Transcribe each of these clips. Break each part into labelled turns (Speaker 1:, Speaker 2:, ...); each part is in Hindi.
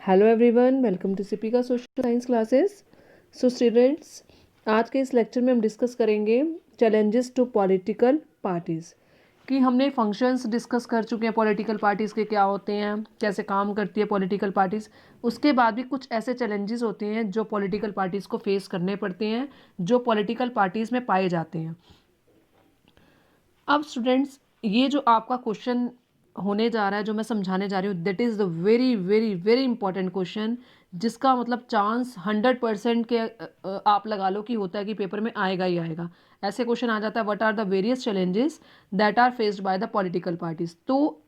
Speaker 1: Hello everyone, welcome to Sipika social science classes. So students, आज के इस लेक्चर में हम डिस्कस करेंगे चैलेंजेस टू पॉलिटिकल पार्टीज़। कि हमने फंक्शंस डिस्कस कर चुके हैं पॉलिटिकल पार्टीज़ के, क्या होते हैं, कैसे काम करती है पॉलिटिकल पार्टीज़। उसके बाद भी कुछ ऐसे चैलेंजेस होते हैं जो पॉलिटिकल पार्टीज़ को फेस करने पड़ते हैं, जो पॉलिटिकल पार्टीज़ में पाए जाते हैं। अब स्टूडेंट्स, ये जो आपका क्वेश्चन होने जा रहा है, जो मैं समझाने जा रही हूँ, that is the very very very important question, जिसका मतलब चांस 100% के आप लगा लो कि होता है कि पेपर में आएगा ही आएगा। ऐसे क्वेश्चन आ जाता है, what are the various challenges that are faced by the political parties. तो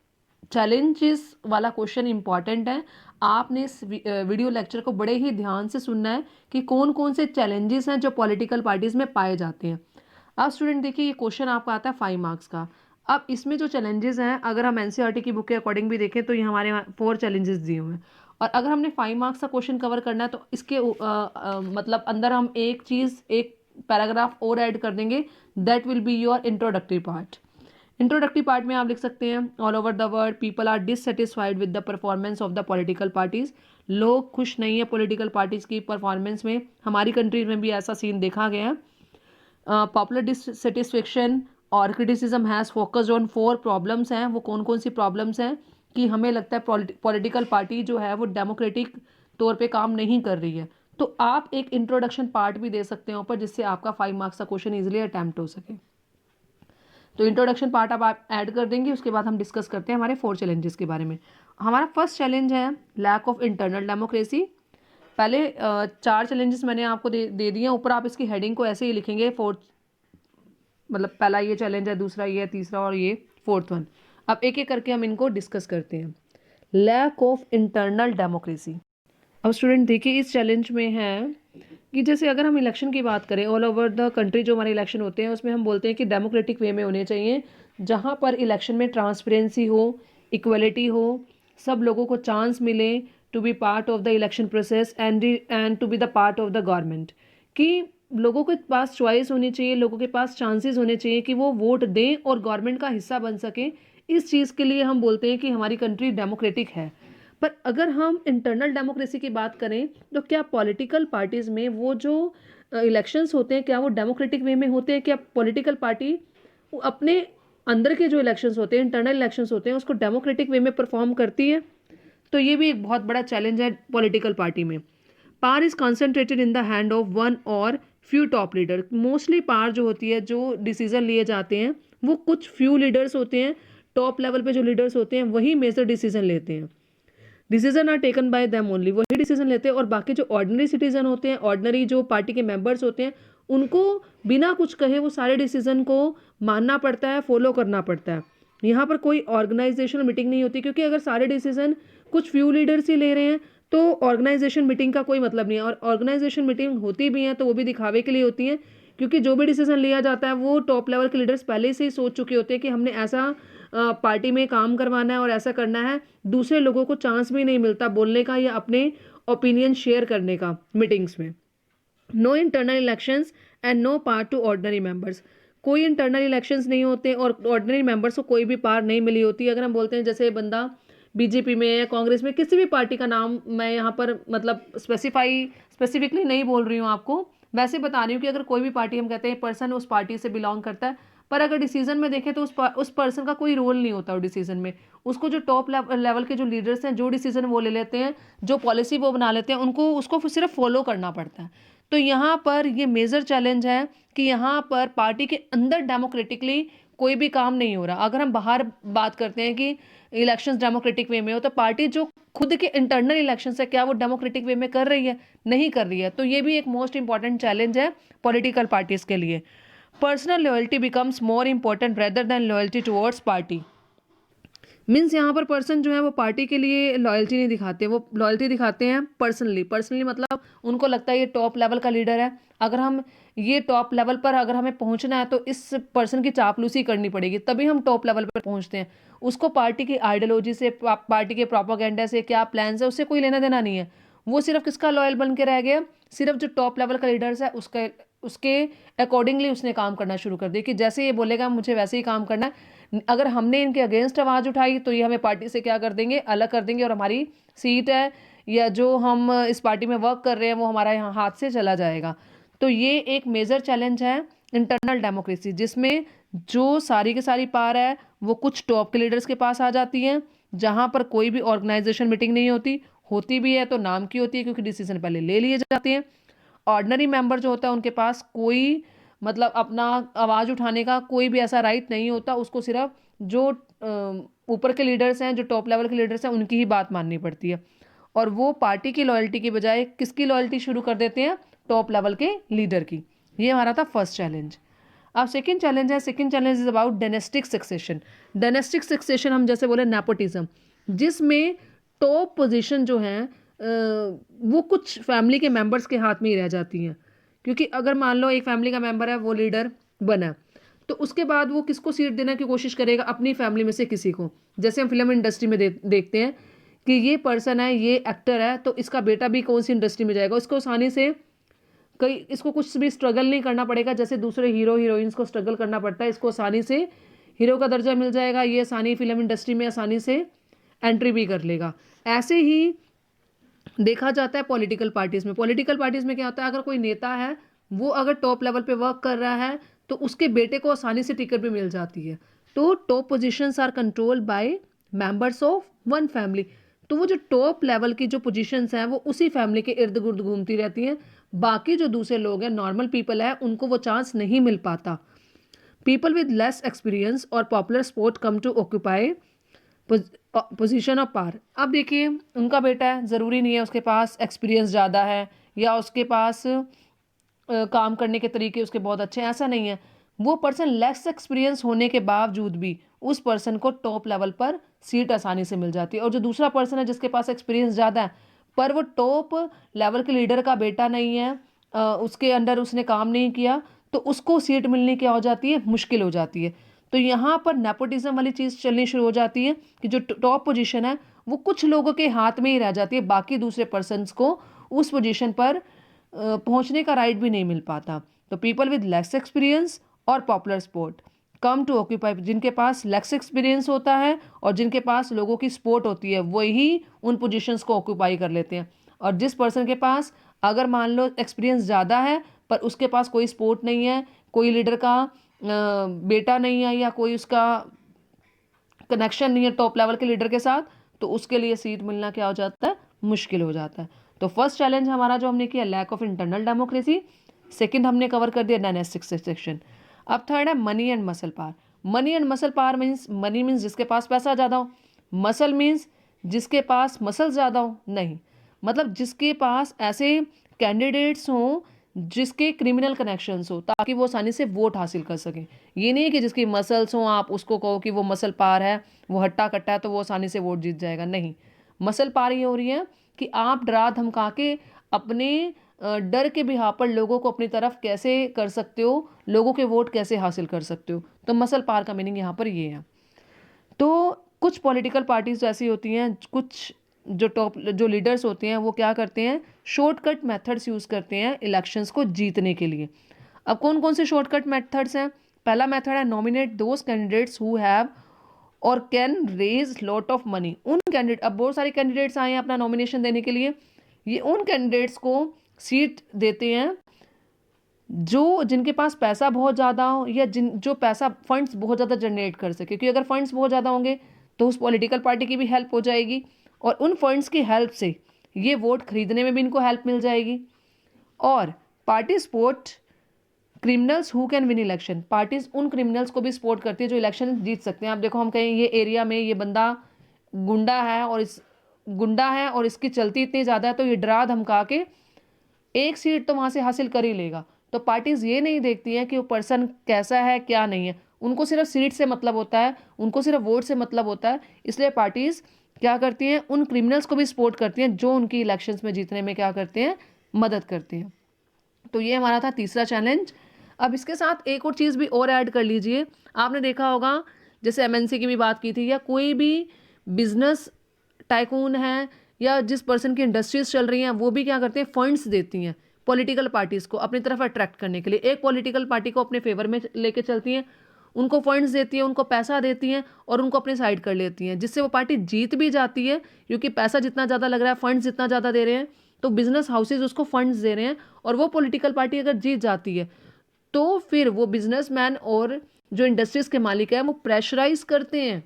Speaker 1: चैलेंजेस वाला क्वेश्चन इंपॉर्टेंट है। आपने इस वीडियो लेक्चर को बड़े ही ध्यान से सुनना है कि कौन कौन से चैलेंजेस हैं जो पॉलिटिकल पार्टीज में पाए जाते हैं। अब स्टूडेंट देखिए, ये क्वेश्चन आपका आता है 5 मार्क्स का। अब इसमें जो चैलेंजेस हैं, अगर हम एनसीईआरटी की बुक के अकॉर्डिंग भी देखें तो ये हमारे 4 चैलेंजेस दिए हुए हैं। और अगर हमने 5 मार्क्स का क्वेश्चन कवर करना है तो इसके मतलब अंदर हम एक चीज़, एक पैराग्राफ और ऐड कर देंगे, that will be your introductory part. Introductory part में आप लिख सकते हैं, all over the world people are dissatisfied with the performance of the political parties. लोग खुश नहीं है पॉलिटिकल पार्टीज की परफॉर्मेंस में। हमारी कंट्री में भी ऐसा सीन देखा गया है। पॉपुलर डिससेटिस्फेक्शन और criticism has focused on 4 problems हैं। वो कौन कौन सी प्रॉब्लम्स हैं कि हमें लगता है पॉलिटिकल पार्टी जो है वो डेमोक्रेटिक तौर पे काम नहीं कर रही है। तो आप एक इंट्रोडक्शन पार्ट भी दे सकते हैं ऊपर, जिससे आपका 5 मार्क्स का क्वेश्चन इजीली अटैम्प्ट हो सके। तो इंट्रोडक्शन पार्ट अब आप ऐड कर देंगे, उसके बाद हम डिस्कस करते हैं हमारे 4 चैलेंजेस के बारे में। हमारा फर्स्ट चैलेंज है लैक ऑफ इंटरनल डेमोक्रेसी। पहले 4 चैलेंजेस मैंने आपको दे दिए हैं ऊपर। आप इसकी हेडिंग को ऐसे ही लिखेंगे, फोर्थ मतलब पहला ये चैलेंज है, दूसरा ये है, तीसरा और ये फोर्थ वन। अब एक एक करके हम इनको डिस्कस करते हैं। Lack of internal democracy. अब स्टूडेंट देखिए, इस चैलेंज में है कि जैसे अगर हम इलेक्शन की बात करें, ऑल ओवर द कंट्री जो हमारे इलेक्शन होते हैं उसमें हम बोलते हैं कि डेमोक्रेटिक वे में होने चाहिए, जहाँ पर इलेक्शन में ट्रांसपेरेंसी हो, इक्वलिटी हो, सब लोगों को चांस मिले to be part of the election process and to be the part of the government. कि लोगों के पास चॉइस होनी चाहिए, लोगों के पास चांसेस होने चाहिए कि वो वोट दें और गवर्नमेंट का हिस्सा बन सकें। इस चीज़ के लिए हम बोलते हैं कि हमारी कंट्री डेमोक्रेटिक है। पर अगर हम इंटरनल डेमोक्रेसी की बात करें तो क्या पॉलिटिकल पार्टीज़ में वो जो इलेक्शंस होते हैं, क्या वो डेमोक्रेटिक वे में होते हैं? क्या पॉलिटिकल पार्टी अपने अंदर के जो इलेक्शंस होते हैं, इंटरनल इलेक्शंस होते हैं, उसको डेमोक्रेटिक वे में परफॉर्म करती है? तो ये भी एक बहुत बड़ा चैलेंज है पॉलिटिकल पार्टी में। Power is concentrated in the hand of one or few top leader. Mostly power जो होती है, जो डिसीजन लिए जाते हैं, वो कुछ फ्यू लीडर्स होते हैं, टॉप लेवल पे जो लीडर्स होते हैं वही मेजर डिसीजन लेते हैं। Decision are taken by them only, वही डिसीजन लेते हैं। और बाकी जो ऑर्डिनरी सिटीजन होते हैं, ऑर्डिनरी जो पार्टी के मेंबर्स होते हैं, उनको बिना कुछ कहे वो सारे डिसीजन को मानना पड़ता है, फॉलो करना पड़ता है। यहाँ पर कोई ऑर्गेनाइजेशनल मीटिंग नहीं होती, क्योंकि अगर सारे डिसीजन कुछ फ्यू लीडर्स ही ले रहे हैं तो ऑर्गेनाइजेशन मीटिंग का कोई मतलब नहीं है। और ऑर्गेनाइजेशन मीटिंग होती भी है तो वो भी दिखावे के लिए होती है, क्योंकि जो भी डिसीजन लिया जाता है वो टॉप लेवल के लीडर्स पहले से ही सोच चुके होते हैं कि हमने ऐसा पार्टी में काम करवाना है और ऐसा करना है। दूसरे लोगों को चांस भी नहीं मिलता बोलने का या अपने ओपिनियन शेयर करने का मीटिंग्स में। No internal elections and no power to ordinary members. कोई इंटरनल इलेक्शंस नहीं होते और ऑर्डिनरी मेंबर्स को कोई भी पावर नहीं मिली होती। अगर हम बोलते हैं जैसे बंदा बीजेपी में या कांग्रेस में, किसी भी पार्टी का नाम मैं यहाँ पर मतलब स्पेसिफिकली नहीं बोल रही हूँ आपको, वैसे बता रही हूँ कि अगर कोई भी पार्टी हम कहते हैं पर्सन उस पार्टी से बिलोंग करता है, पर अगर डिसीजन में देखें तो उस पर्सन का कोई रोल नहीं होता डिसीजन में। उसको जो टॉप लेवल के जो लीडर्स हैं, जो डिसीजन वो ले लेते हैं, जो पॉलिसी वो बना लेते हैं, उनको उसको सिर्फ फॉलो करना पड़ता है। तो यहाँ पर ये मेजर चैलेंज है कि यहाँ पर पार्टी के अंदर डेमोक्रेटिकली कोई भी काम नहीं हो रहा। अगर हम बाहर बात करते हैं कि इलेक्शंस डेमोक्रेटिक वे में हो, तो पार्टी जो खुद के इंटरनल इलेक्शंस है, क्या वो डेमोक्रेटिक वे में कर रही है? नहीं कर रही है। तो ये भी एक मोस्ट इंपॉर्टेंट चैलेंज है पॉलिटिकल पार्टीज के लिए। Personal loyalty becomes more important rather than loyalty towards party. Means यहाँ पर पर्सन जो है वो पार्टी के लिए लॉयल्टी नहीं दिखाते, वो लॉयल्टी दिखाते हैं पर्सनली मतलब उनको लगता है ये टॉप लेवल का लीडर है, अगर हम ये टॉप लेवल पर अगर हमें पहुंचना है तो इस पर्सन की चापलूसी करनी पड़ेगी, तभी हम टॉप लेवल पर पहुंचते हैं। उसको पार्टी की आइडियोलॉजी से, पार्टी के प्रोपागेंडा से, क्या प्लान है, उससे कोई लेना देना नहीं है। वो सिर्फ किसका लॉयल बन के रह गया? सिर्फ जो टॉप लेवल का लीडर्स है उसके अकॉर्डिंगली उसने काम करना शुरू कर दिया, कि जैसे ये बोलेगा मुझे वैसे ही काम करना है। अगर हमने इनके अगेंस्ट आवाज़ उठाई तो ये हमें पार्टी से क्या कर देंगे? अलग कर देंगे, और हमारी सीट है या जो हम इस पार्टी में वर्क कर रहे हैं वो हमारा यहाँ हाथ से चला जाएगा। तो ये एक मेजर चैलेंज है इंटरनल डेमोक्रेसी, जिसमें जो सारी की सारी पावर है वो कुछ टॉप के लीडर्स के पास आ जाती है, जहाँ पर कोई भी ऑर्गेनाइजेशन मीटिंग नहीं होती भी है तो नाम की होती है, क्योंकि डिसीजन पहले ले लिए जाते हैं। ऑर्डिनरी मेंबर जो होता है उनके पास कोई मतलब अपना आवाज़ उठाने का कोई भी ऐसा राइट नहीं होता, उसको सिर्फ जो ऊपर के लीडर्स हैं, जो टॉप लेवल के लीडर्स हैं, उनकी ही बात माननी पड़ती है। और वो पार्टी की लॉयल्टी की बजाय किसकी लॉयल्टी शुरू कर देते हैं? टॉप लेवल के लीडर की। ये हमारा था फर्स्ट चैलेंज। अब second challenge is about dynastic succession. Dynastic succession हम जैसे बोले नेपोटिज्म, जिसमें टॉप पोजीशन जो है वो कुछ फैमिली के मेंबर्स के हाथ में ही रह जाती हैं। क्योंकि अगर मान लो एक फैमिली का मेंबर है, वो लीडर बना, तो उसके बाद वो किसको सीट देने की कोशिश करेगा? अपनी फैमिली में से किसी को। जैसे हम फिल्म इंडस्ट्री में देखते हैं कि ये पर्सन है, ये एक्टर है, तो इसका बेटा भी कौन सी इंडस्ट्री में जाएगा, उसको आसानी से इसको कुछ भी स्ट्रगल नहीं करना पड़ेगा, जैसे दूसरे हीरो हीरोइंस को स्ट्रगल करना पड़ता है, इसको आसानी से हीरो का दर्जा मिल जाएगा, ये आसानी फिल्म इंडस्ट्री में आसानी से एंट्री भी कर लेगा। ऐसे ही देखा जाता है पॉलिटिकल पार्टीज में क्या होता है? अगर कोई नेता है वो अगर टॉप लेवल पे वर्क कर रहा है तो उसके बेटे को आसानी से टिकट भी मिल जाती है। तो top positions are controlled by members of one family. तो वो जो टॉप लेवल की जो पोजीशंस हैं वो उसी फैमिली के इर्द गिर्द घूमती रहती हैं। बाकी जो दूसरे लोग हैं, नॉर्मल पीपल है, उनको वो चांस नहीं मिल पाता। पीपल विद लेस एक्सपीरियंस और popular sport come to occupy position of power. अब देखिए, उनका बेटा है, ज़रूरी नहीं है उसके पास एक्सपीरियंस ज़्यादा है या उसके पास काम करने के तरीके उसके बहुत अच्छे हैं, ऐसा नहीं है। वो पर्सन लेस एक्सपीरियंस होने के बावजूद भी उस पर्सन को टॉप लेवल पर सीट आसानी से मिल जाती है। और जो दूसरा पर्सन है जिसके पास एक्सपीरियंस ज़्यादा है पर वो टॉप लेवल के लीडर का बेटा नहीं है, उसके अंडर उसने काम नहीं किया, तो उसको सीट मिलनी क्या हो जाती है? मुश्किल हो जाती है। तो यहाँ पर नेपोटिज्म वाली चीज़ चलनी शुरू हो जाती है कि जो टॉप पोजीशन है वो कुछ लोगों के हाथ में ही रह जाती है, बाकी दूसरे पर्सन्स को उस पोजीशन पर पहुंचने का राइट भी नहीं मिल पाता। तो पीपल विद लेस एक्सपीरियंस और popular support come to occupy, जिनके पास लेस एक्सपीरियंस होता है और जिनके पास लोगों की सपोर्ट होती है वही उन पोजीशंस को ऑक्यूपाई कर लेते हैं। और जिस पर्सन के पास अगर मान लो एक्सपीरियंस ज़्यादा है पर उसके पास कोई सपोर्ट नहीं है, कोई लीडर का बेटा नहीं है या कोई उसका कनेक्शन नहीं है टॉप लेवल के लीडर के साथ, तो उसके लिए सीट मिलना क्या हो जाता है? मुश्किल हो जाता है। तो फर्स्ट चैलेंज हमारा जो हमने किया lack of internal democracy, second हमने कवर कर दिया डायनेस्टिक सक्सेशन। अब थर्ड है money and muscle power. Money and muscle power means, money means जिसके पास पैसा ज़्यादा हो, मसल मीन्स जिसके पास मसल ज़्यादा हो, नहीं मतलब जिसके पास ऐसे कैंडिडेट्स हों जिसके क्रिमिनल कनेक्शंस हो ताकि वो आसानी से वोट हासिल कर सकें। ये नहीं है कि जिसकी मसल्स हों आप उसको कहो कि वो मसल पार है, वो हट्टा कट्टा है तो वो आसानी से वोट जीत जाएगा, नहीं। मसल पार ये हो रही है कि आप डरा धमका के अपने डर के बिहार पर लोगों को अपनी तरफ कैसे कर सकते हो, लोगों के वोट कैसे हासिल कर सकते हो। तो मसल पार का मीनिंग यहाँ पर ये है। तो कुछ पॉलिटिकल पार्टीज ऐसी होती हैं, कुछ जो टॉप जो लीडर्स होते हैं वो क्या करते हैं? शॉर्टकट मेथड्स यूज़ करते हैं इलेक्शंस को जीतने के लिए। अब कौन कौन से शॉर्टकट मेथड्स हैं? पहला मेथड है nominate those candidates who have or can raise lot of money. उन कैंडिडेट, अब बहुत सारे कैंडिडेट्स आए हैं अपना नॉमिनेशन देने के लिए, ये उन कैंडिडेट्स को सीट देते हैं जिनके पास पैसा बहुत ज़्यादा हो या जो पैसा फंड्स बहुत ज़्यादा जनरेट कर सके, क्योंकि अगर फंड्स बहुत ज़्यादा होंगे तो उस पॉलिटिकल पार्टी की भी हेल्प हो जाएगी और उन फंड्स की हेल्प से ये वोट खरीदने में भी इनको हेल्प मिल जाएगी। और party support criminals who can win election. Parties उन क्रिमिनल्स को भी सपोर्ट करती है जो इलेक्शन जीत सकते हैं। आप देखो, हम कहें ये एरिया में ये बंदा गुंडा है और इसकी चलती इतनी ज़्यादा है तो ये डरा धमका के एक सीट तो वहाँ से हासिल कर ही लेगा। तो पार्टीज ये नहीं देखती हैं कि वो पर्सन कैसा है क्या नहीं है, उनको सिर्फ सीट से मतलब होता है, उनको सिर्फ वोट से मतलब होता है। इसलिए पार्टीज क्या करती हैं? उन क्रिमिनल्स को भी सपोर्ट करती हैं जो उनकी इलेक्शंस में जीतने में क्या करते हैं? मदद करते हैं। तो ये हमारा था तीसरा चैलेंज। अब इसके साथ एक और चीज़ भी और ऐड कर लीजिए। आपने देखा होगा जैसे एमएनसी की भी बात की थी, या कोई भी बिजनेस टाइकून है या जिस पर्सन की इंडस्ट्रीज चल रही हैं वो भी क्या करते हैं? फंड्स देती हैं पॉलिटिकल पार्टीज़ को अपनी तरफ अट्रैक्ट करने के लिए। एक पॉलिटिकल पार्टी को अपने फेवर में लेके चलती हैं, उनको फंड्स देती हैं, उनको पैसा देती हैं और उनको अपने साइड कर लेती हैं, जिससे वो पार्टी जीत भी जाती है, क्योंकि पैसा जितना ज़्यादा लग रहा है, फंड्स जितना ज़्यादा दे रहे हैं, तो बिजनेस हाउसेज उसको फंड्स दे रहे हैं। और वो पॉलिटिकल पार्टी अगर जीत जाती है तो फिर वो बिजनेसमैन और जो इंडस्ट्रीज के मालिक हैं वो प्रेशराइज करते हैं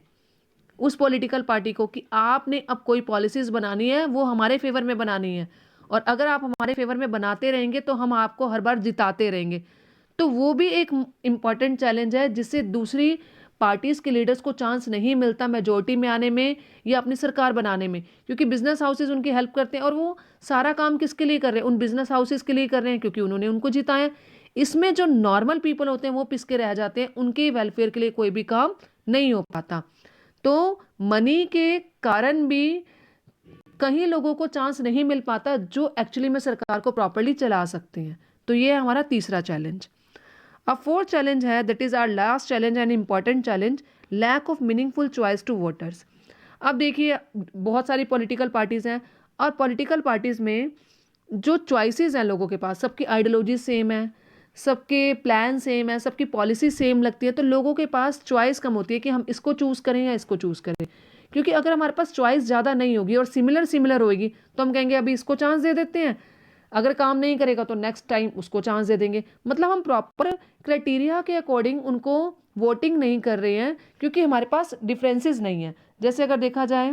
Speaker 1: उस पॉलिटिकल पार्टी को कि आपने अब कोई पॉलिसीज बनानी है, वो हमारे फेवर में बनानी है, और अगर आप हमारे फेवर में बनाते रहेंगे तो हम आपको हर बार जिताते रहेंगे। तो वो भी एक इम्पॉर्टेंट चैलेंज है, जिससे दूसरी पार्टीज के लीडर्स को चांस नहीं मिलता मेजोरिटी में आने में या अपनी सरकार बनाने में, क्योंकि बिजनेस हाउसेज उनकी हेल्प करते हैं। और वो सारा काम किसके लिए कर रहे हैं? उन बिजनेस हाउसेज के लिए कर रहे हैं, क्योंकि उन्होंने उनको जिताया। इसमें जो नॉर्मल पीपल होते हैं वो पिसके रह जाते हैं, उनके वेलफेयर के लिए कोई भी काम नहीं हो पाता। तो मनी के कारण भी कहीं लोगों को चांस नहीं मिल पाता जो एक्चुअली में सरकार को प्रॉपर्ली चला सकते हैं। तो ये है हमारा तीसरा चैलेंज। अब फोर्थ चैलेंज है, that is our last challenge and important challenge, lack of meaningful choice to voters. अब देखिए, बहुत सारी पॉलिटिकल पार्टीज हैं और पॉलिटिकल पार्टीज में जो चॉइसेस हैं लोगों के पास, सबकी आइडियोलॉजी सेम है, सबके प्लान सेम है, सबकी पॉलिसी सेम लगती है, तो लोगों के पास चॉइस कम होती है कि हम इसको चूज़ करें या इसको चूज़ करें। क्योंकि अगर हमारे पास चॉइस ज़्यादा नहीं होगी और सिमिलर होगी तो हम कहेंगे अभी इसको चांस दे देते हैं, अगर काम नहीं करेगा तो नेक्स्ट टाइम उसको चांस दे देंगे। मतलब हम प्रॉपर क्राइटेरिया के अकॉर्डिंग उनको वोटिंग नहीं कर रहे हैं, क्योंकि हमारे पास डिफरेंसेस नहीं है। जैसे अगर देखा जाए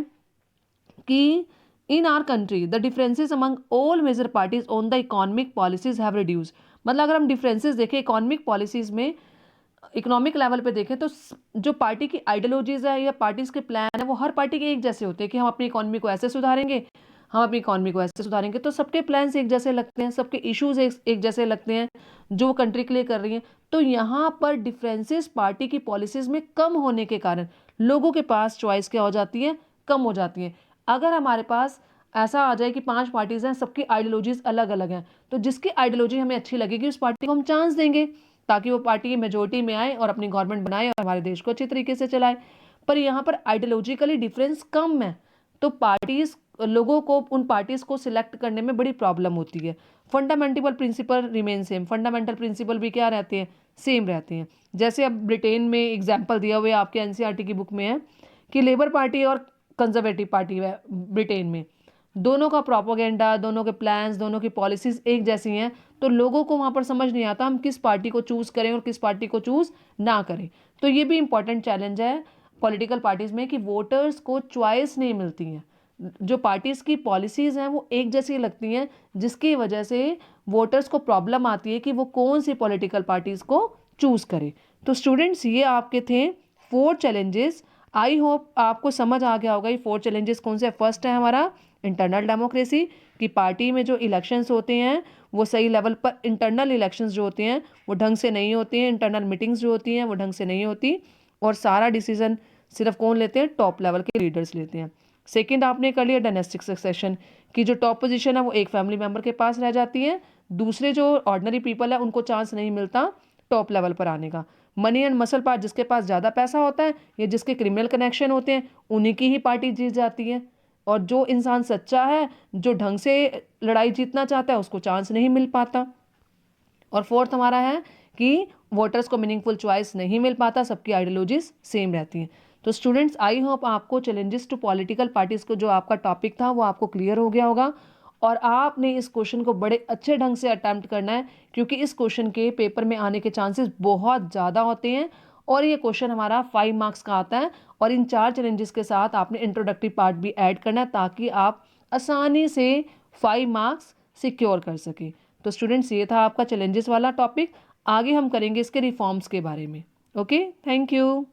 Speaker 1: कि in our country the differences among all major parties on the economic policies have reduce. मतलब अगर हम डिफरेंसेस देखें इकोनॉमिक पॉलिसीज में, इकोनॉमिक लेवल पे देखें, तो जो पार्टी की आइडियोलॉजीज है या पार्टीज के प्लान है वो हर पार्टी के एक जैसे होते हैं कि हम अपनी इकोनॉमी को ऐसे सुधारेंगे, हम अपनी इकोनॉमी को ऐसे सुधारेंगे। तो सबके प्लान्स एक जैसे लगते हैं, सबके इश्यूज एक जैसे लगते हैं जो कंट्री के लिए कर रही है। तो यहाँ पर डिफरेंसेस पार्टी की पॉलिसीज में कम होने के कारण लोगों के पास चॉइस क्या हो जाती है? कम हो जाती है। अगर हमारे पास ऐसा आ जाए कि 5 पार्टीज हैं, सबकी आइडियोलॉजीज अलग अलग हैं, तो जिसकी आइडियोलॉजी हमें अच्छी लगेगी उस पार्टी को हम चांस देंगे ताकि वो पार्टी मेजोरिटी में आए और अपनी गवर्नमेंट बनाए और हमारे देश को अच्छी तरीके से चलाए। पर यहाँ पर आइडियोलॉजिकली डिफरेंस कम है, तो पार्टीज लोगों को उन पार्टीज को सिलेक्ट करने में बड़ी प्रॉब्लम होती है। Fundamental principle remain same, fundamental principle भी क्या रहते हैं? सेम रहते हैं। जैसे अब ब्रिटेन में एग्जाम्पल दिया हुआ है आपके एनसीईआरटी की बुक में है कि लेबर पार्टी और कंजर्वेटिव पार्टी है ब्रिटेन में, दोनों का प्रोपोगेंडा, दोनों के प्लान्स, दोनों की पॉलिसीज एक जैसी हैं, तो लोगों को वहाँ पर समझ नहीं आता हम किस पार्टी को चूज़ करें और किस पार्टी को चूज़ ना करें। तो ये भी इंपॉर्टेंट चैलेंज है पॉलिटिकल पार्टीज में कि वोटर्स को चॉइस नहीं मिलती है, जो पार्टीज की पॉलिसीज हैं वो एक जैसी लगती हैं, जिसकी वजह से वोटर्स को प्रॉब्लम आती है कि वो कौन सी पॉलिटिकल पार्टीज को चूज़ करे। तो स्टूडेंट्स, ये आपके थे 4 चैलेंजेस। आई होप आपको समझ आ गया होगा ये 4 चैलेंजेस कौन से। फर्स्ट है हमारा इंटरनल डेमोक्रेसी, कि पार्टी में जो इलेक्शंस होते हैं वो सही लेवल पर, इंटरनल इलेक्शंस जो होते हैं वो ढंग से नहीं होते हैं, इंटरनल मीटिंग्स जो होती हैं वो ढंग से नहीं होती, और सारा डिसीजन सिर्फ कौन लेते हैं? टॉप लेवल के लीडर्स लेते हैं। सेकंड आपने कर लिया डायनेस्टिक सक्सेशन, की जो टॉप पोजीशन है वो एक फैमिली मेंबर के पास रह जाती है, दूसरे जो ऑर्डिनरी पीपल है उनको चांस नहीं मिलता टॉप लेवल पर आने का। मनी एंड मसल पावर, जिसके पास ज़्यादा पैसा होता है या जिसके क्रिमिनल कनेक्शन होते हैं उन्हीं की ही पार्टी जीत जाती है, और जो इंसान सच्चा है, जो ढंग से लड़ाई जीतना चाहता है, उसको चांस नहीं मिल पाता। और फोर्थ हमारा है कि वोटर्स को मीनिंगफुल चॉइस नहीं मिल पाता, सबकी आइडियोलॉजीज सेम रहती हैं। तो स्टूडेंट्स, आई होप आपको चैलेंजेस टू पॉलिटिकल पार्टीज को जो आपका टॉपिक था वो आपको क्लियर हो गया होगा, और आपने इस क्वेश्चन को बड़े अच्छे ढंग से अटैम्प्ट करना है, क्योंकि इस क्वेश्चन के पेपर में आने के चांसेस बहुत ज़्यादा होते हैं, और ये क्वेश्चन हमारा 5 मार्क्स का आता है, और इन 4 चैलेंजेस के साथ आपने इंट्रोडक्टरी पार्ट भी ऐड करना है ताकि आप आसानी से 5 मार्क्स सिक्योर कर सके। तो स्टूडेंट्स, ये था आपका चैलेंजेस वाला टॉपिक। आगे हम करेंगे इसके रिफॉर्म्स के बारे में। Okay, thank you.